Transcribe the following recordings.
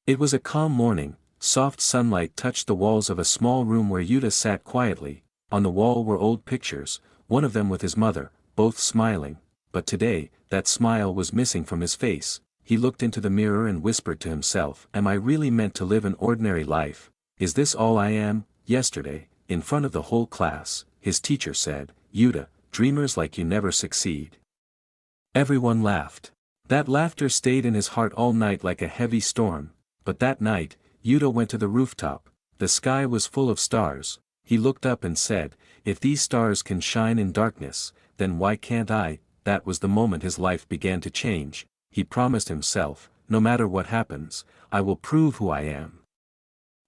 It was a calm morning. Soft sunlight touched the walls of a small room where Yuta sat quietly. On the wall were old pictures, one of them with his mother, both smiling, but today, that smile was missing from his face. He looked into the mirror and whispered to himself, "Am I really meant to live an ordinary life? Is this all I am?" Yesterday, in front of the whole class, his teacher said, "Yuta, dreamers like you never succeed." Everyone laughed. That laughter stayed in his heart all night like a heavy storm, but that night, Yuta went to the rooftop. The sky was full of stars. He looked up and said, "If these stars can shine in darkness, then why can't I?" That was the moment his life began to change. He promised himself, "No matter what happens, I will prove who I am."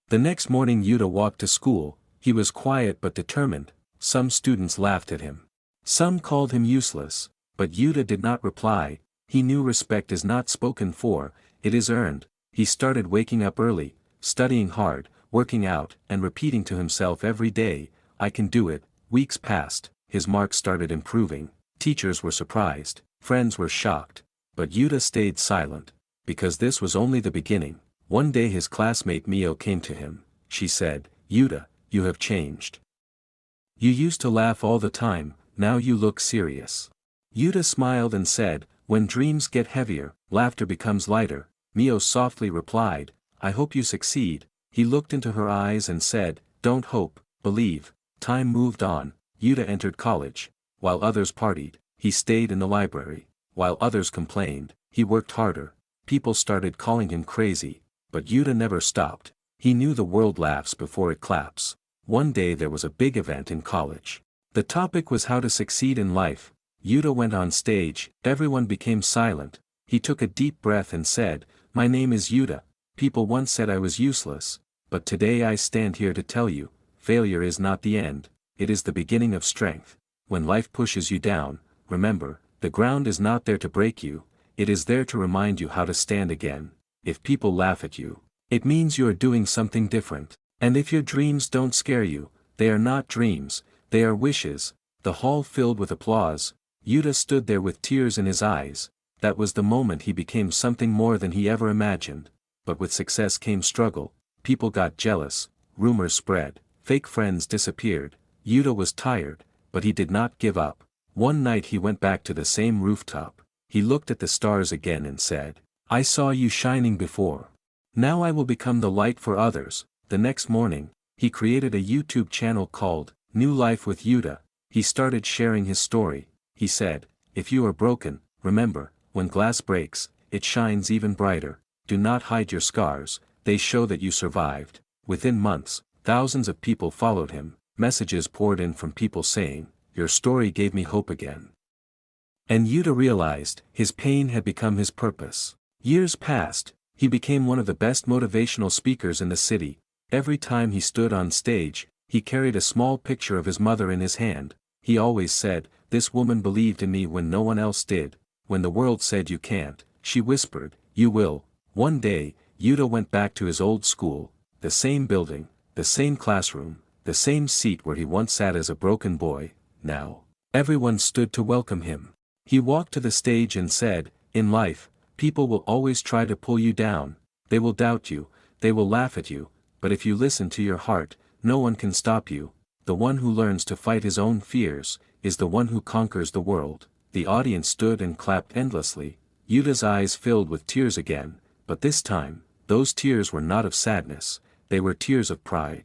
The next morning Yuta walked to school. He was quiet but determined. Some students laughed at him. Some called him useless, but Yuta did not reply. He knew respect is not spoken for, it is earned. He started waking up early, studying hard, working out, and repeating to himself every day, "I can do it." Weeks passed, his marks started improving, teachers were surprised, friends were shocked, but Yuta stayed silent, because this was only the beginning. One day his classmate Mio came to him. She said, "Yuta, you have changed. You used to laugh all the time, now you look serious." Yuta smiled and said, "When dreams get heavier, laughter becomes lighter." Mio softly replied, "I hope you succeed." He looked into her eyes and said, "Don't hope, believe." Time moved on. Yuta entered college. While others partied, he stayed in the library. While others complained, he worked harder. People started calling him crazy, but Yuta never stopped. He knew the world laughs before it claps. One day there was a big event in college. The topic was how to succeed in life. Yuta went on stage, everyone became silent. He took a deep breath and said, "My name is Yuta. People once said I was useless, but today I stand here to tell you, failure is not the end, it is the beginning of strength. When life pushes you down, remember, the ground is not there to break you, it is there to remind you how to stand again. If people laugh at you, it means you are doing something different. And if your dreams don't scare you, they are not dreams, they are wishes." The hall filled with applause. Yuta stood there with tears in his eyes. That was the moment he became something more than he ever imagined. But with success came struggle. People got jealous, rumors spread, fake friends disappeared. Yuta was tired, but he did not give up. One night he went back to the same rooftop. He looked at the stars again and said, "I saw you shining before. Now I will become the light for others." The next morning, he created a YouTube channel called New Life with Yuta. He started sharing his story. He said, "If you are broken, remember, when glass breaks, it shines even brighter. Do not hide your scars, they show that you survived." Within months, thousands of people followed him. Messages poured in from people saying, "Your story gave me hope again." And Yuta realized, his pain had become his purpose. Years passed, he became one of the best motivational speakers in the city. Every time he stood on stage, he carried a small picture of his mother in his hand. He always said, "This woman believed in me when no one else did. When the world said you can't, she whispered, you will." One day, Yuta went back to his old school, the same building, the same classroom, the same seat where he once sat as a broken boy. Now, everyone stood to welcome him. He walked to the stage and said, "In life, people will always try to pull you down. They will doubt you, they will laugh at you, but if you listen to your heart, no one can stop you. The one who learns to fight his own fears, is the one who conquers the world." The audience stood and clapped endlessly. Yuta's eyes filled with tears again, but this time, those tears were not of sadness, they were tears of pride.